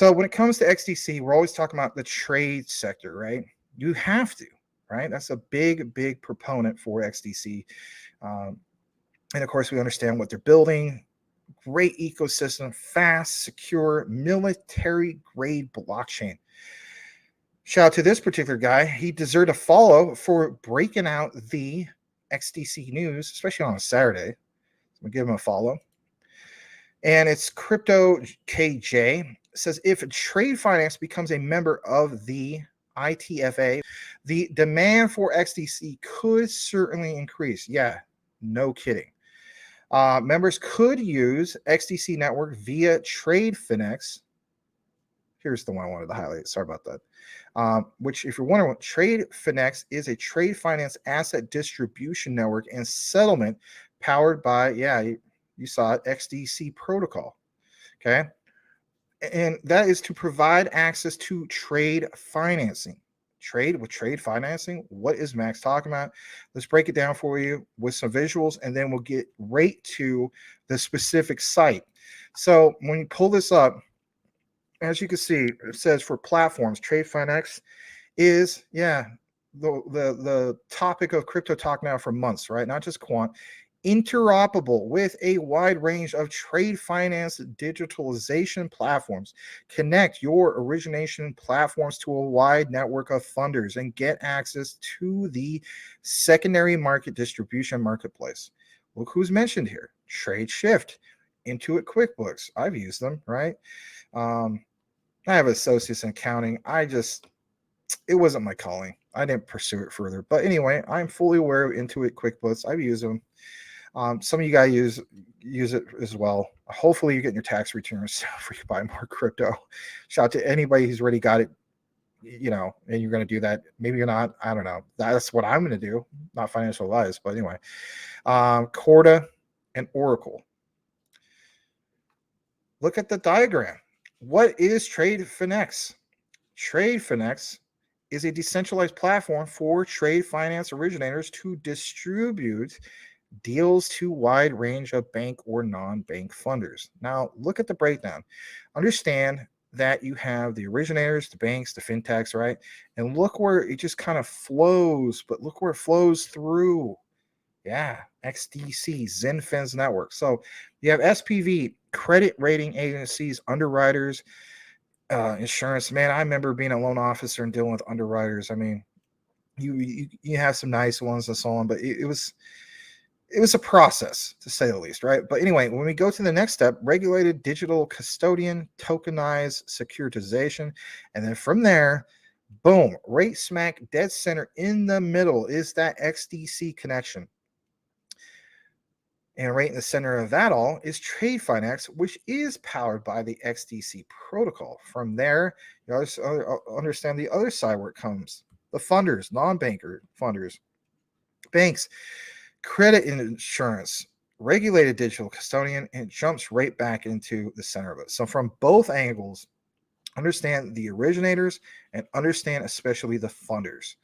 So when it comes to XDC, we're always talking about the trade sector, right? You have to, right? That's a big proponent for XDC. Um, and of course, we understand what they're building. Great ecosystem, fast, secure, military grade blockchain. Shout out to this particular guy. He deserved a follow for breaking out the XDC news, especially on a Saturday. We'll give him a follow. And it's Crypto KJ. Says if Tradefinex becomes a member of the ITFA, the demand for XDC could certainly increase. Yeah, no kidding. Members could use XDC network via Tradefinex. Here's the one I wanted to highlight. Sorry about that. Which, if you're wondering, what Tradefinex is a trade finance asset distribution network and settlement powered by, you saw it, XDC protocol. Okay. And that is to provide access to trade financing. Trade financing. What is Max talking about? Let's break it down for you with some visuals, and then we'll get right to the specific site. So when you pull this up, as you can see, it says for platforms, Tradefinex is the topic of crypto talk now for months, right? Not just quant. Interoperable with a wide range of trade finance digitalization platforms. Connect your origination platforms to a wide network of funders and get access to the secondary market distribution marketplace. Look who's mentioned here. TradeShift, Intuit QuickBooks. I've used them, right? I have associates in accounting. It wasn't my calling. I didn't pursue it further. But anyway, I'm fully aware of Intuit QuickBooks. I've used them. Some of you guys use it as well. Hopefully, you're getting your tax returns so you can buy more crypto. Shout out to anybody who's already got it, and you're going to do that. Maybe you're not. I don't know. That's what I'm going to do. Not financial advice, but anyway. Corda and Oracle. Look at the diagram. What is Tradefinex? Tradefinex is a decentralized platform for trade finance originators to distribute deals to wide range of bank or non-bank funders. Now, look at the breakdown. Understand that you have the originators, the banks, the fintechs, right? And look where it just kind of flows, but look where it flows through. Yeah, XDC, Zenfin's network. So you have SPV, credit rating agencies, underwriters, insurance. Man, I remember being a loan officer and dealing with underwriters. I mean, you have some nice ones and so on, but it was a process, to say the least, right? But anyway, when we go to the next step, regulated digital custodian, tokenized securitization, and then from there, boom, right smack dead center in the middle is that XDC connection. And right in the center of that all is Tradefinex, which is powered by the XDC protocol. From there, you understand the other side where it comes. The funders, non-banker funders, banks, credit insurance, regulated digital custodian, and it jumps right back into the center of it. So from both angles, understand the originators and understand especially the funders.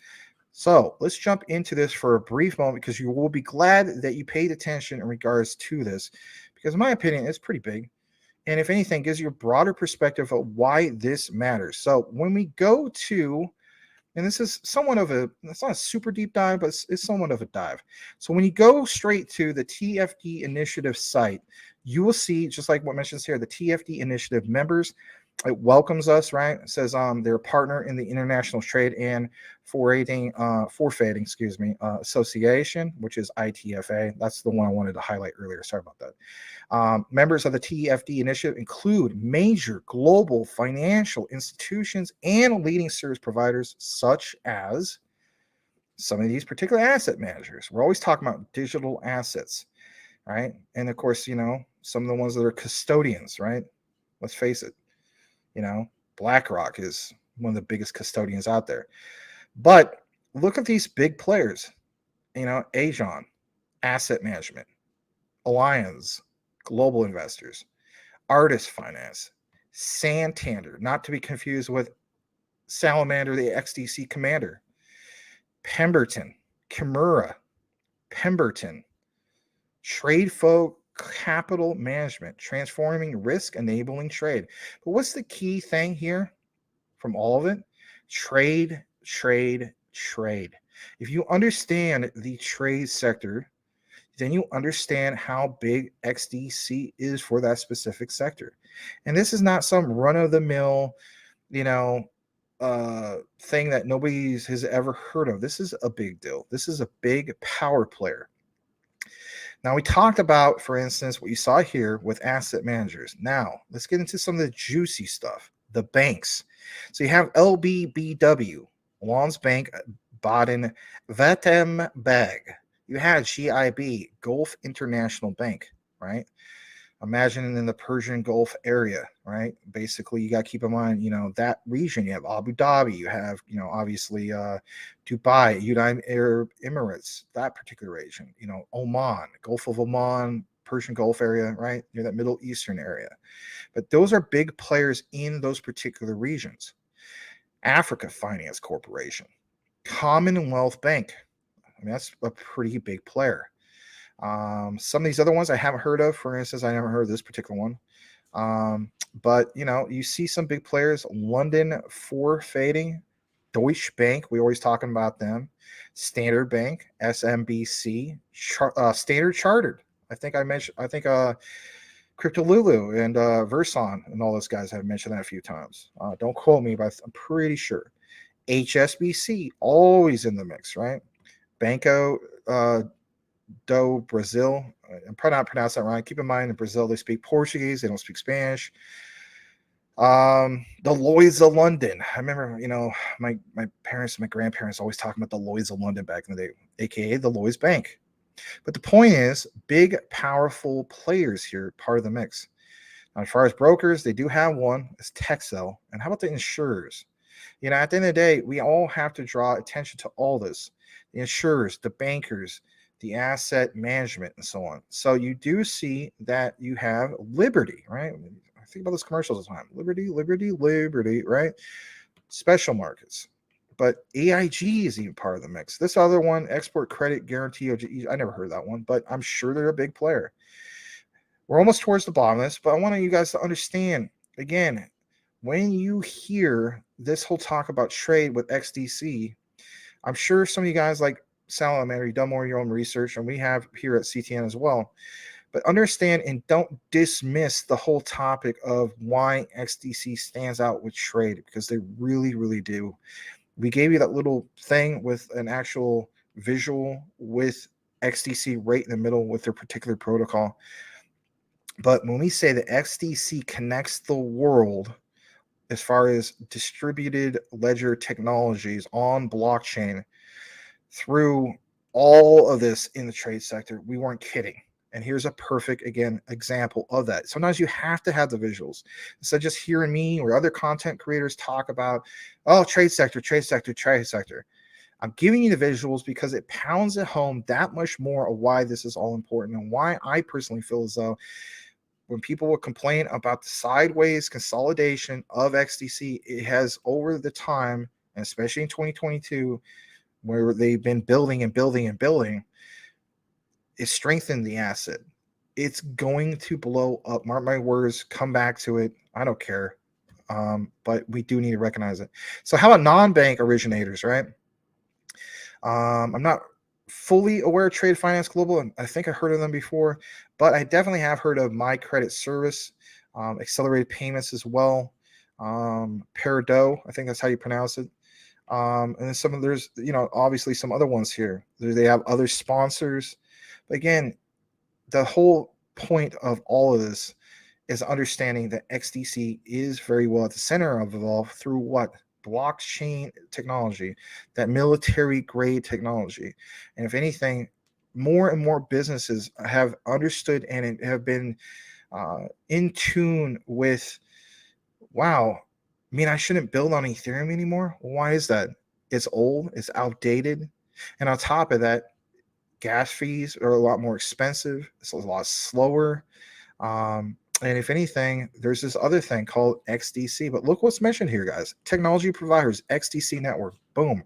So let's jump into this for a brief moment because you will be glad that you paid attention in regards to this, because in my opinion, it's pretty big. And if anything, gives you a broader perspective of why this matters. So when we go to, and this is somewhat of it's not a super deep dive, but it's somewhat of a dive. So when you go straight to the TFD initiative site, you will see, just like what mentions here, the TFD initiative members. It welcomes us, right? It says they're a partner in the International Trade and Forfeiting Association, which is ITFA. That's the one I wanted to highlight earlier. Sorry about that. Members of the TFD initiative include major global financial institutions and leading service providers, such as some of these particular asset managers. We're always talking about digital assets, right? And of course, some of the ones that are custodians, right? Let's face it. BlackRock is one of the biggest custodians out there. But look at these big players, Aegon, Asset Management, Allianz, Global Investors, Artis Finance, Santander, not to be confused with Salamander, the XDC commander, Pemberton, Kimura, Pemberton, Tradefo capital management, transforming risk, enabling trade. But what's the key thing here from all of it? Trade, trade, trade. If you understand the trade sector, then you understand how big XDC is for that specific sector. And this is not some run of the mill, you know, thing that nobody has ever heard of. This is a big deal. This is a big power player. Now, we talked about, for instance, what you saw here with asset managers. Now, let's get into some of the juicy stuff, the banks. So you have LBBW, Landsbank Baden Württemberg. You had GIB, Gulf International Bank, right? Imagine in the Persian Gulf area, right? Basically, you got to keep in mind, that region. You have Abu Dhabi, you have, obviously Dubai, United Arab Emirates, that particular region, Oman, Gulf of Oman, Persian Gulf area, right? Near that Middle Eastern area. But those are big players in those particular regions. Africa Finance Corporation, Commonwealth Bank. I mean, that's a pretty big player. Some of these other ones I haven't heard of. For instance, I never heard of this particular one. But you see some big players. London forfeiting, Deutsche Bank. We always talking about them. Standard Bank, SMBC, Standard Chartered. I think Crypto Lulu and Verson and all those guys have mentioned that a few times. Don't quote me, but I'm pretty sure. HSBC always in the mix, right? Banco do Brazil. I'm probably not pronouncing that right. Keep in mind in Brazil they speak Portuguese, they don't speak Spanish. The Lloyds of London. I remember, my parents, my grandparents always talking about the Lloyds of London back in the day, aka the Lloyds Bank. But the point is, big, powerful players here, part of the mix. Now, as far as brokers, they do have one. It's Texel. And how about the insurers? At the end of the day, we all have to draw attention to all this. The insurers, the bankers, the asset management, and so on. So you do see that you have Liberty, right? I think about those commercials all the time. Liberty, Liberty, Liberty, right? Special markets. But AIG is even part of the mix. This other one, Export Credit Guarantee, I never heard of that one, but I'm sure they're a big player. We're almost towards the bottom of this, but I want you guys to understand, again, when you hear this whole talk about trade with XDC, I'm sure some of you guys like Sal and Mary done more of your own research, and we have here at CTN as well. But understand and don't dismiss the whole topic of why XDC stands out with trade, because they really, really do. We gave you that little thing with an actual visual with XDC right in the middle with their particular protocol. But when we say that XDC connects the world as far as distributed ledger technologies on blockchain through all of this in the trade sector, we weren't kidding. And here's a perfect, again, example of that. Sometimes you have to have the visuals. Instead of just hearing me or other content creators talk about, trade sector, trade sector, trade sector. I'm giving you the visuals because it pounds it home that much more of why this is all important and why I personally feel as though when people will complain about the sideways consolidation of XDC, it has over the time, and especially in 2022, where they've been building and building and building, it strengthened the asset. It's going to blow up. Mark my words, come back to it. I don't care. But we do need to recognize it. So how about non-bank originators, right? I'm not fully aware of Tradefinex Global, and I think I heard of them before, but I definitely have heard of My Credit Service, accelerated payments as well, Peridot, I think that's how you pronounce it. And then there's obviously some other ones here. They have other sponsors. But again, the whole point of all of this is understanding that XDC is very well at the center of it all through what? Blockchain technology, that military grade technology. And if anything, more and more businesses have understood and have been in tune with, wow, I shouldn't build on Ethereum anymore. Why is that? It's old, it's outdated. And on top of that, gas fees are a lot more expensive. It's a lot slower. And if anything, there's this other thing called XDC. But look what's mentioned here, guys. Technology providers, XDC network. Boom,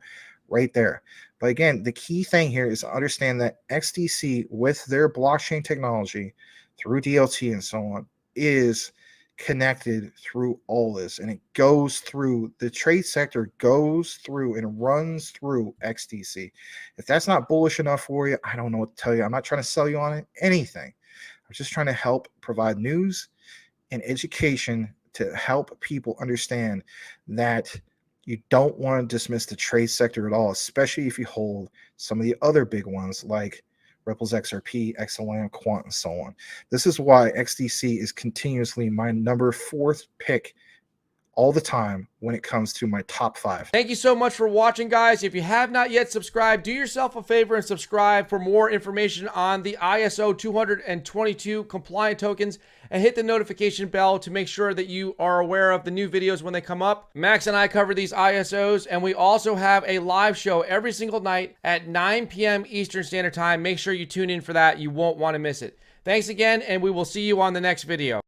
right there. But again, the key thing here is to understand that XDC, with their blockchain technology, through DLT and so on is connected through all this, and it goes through the trade sector, goes through and runs through XDC. If that's not bullish enough for you, I don't know what to tell you. I'm not trying to sell you on it, anything. I'm just trying to help provide news and education to help people understand that you don't want to dismiss the trade sector at all, especially if you hold some of the other big ones like Ripple's XRP, XLM, Quant, and so on. This is why XDC is continuously my number 4th pick all the time when it comes to my top 5. Thank you so much for watching, guys. If you have not yet subscribed, do yourself a favor and subscribe for more information on the ISO 222 compliant tokens, and hit the notification bell to make sure that you are aware of the new videos when they come up. Max and I cover these ISOs, and we also have a live show every single night at 9 p.m. Eastern Standard Time. Make sure you tune in for that. You won't want to miss it. Thanks again, and we will see you on the next video.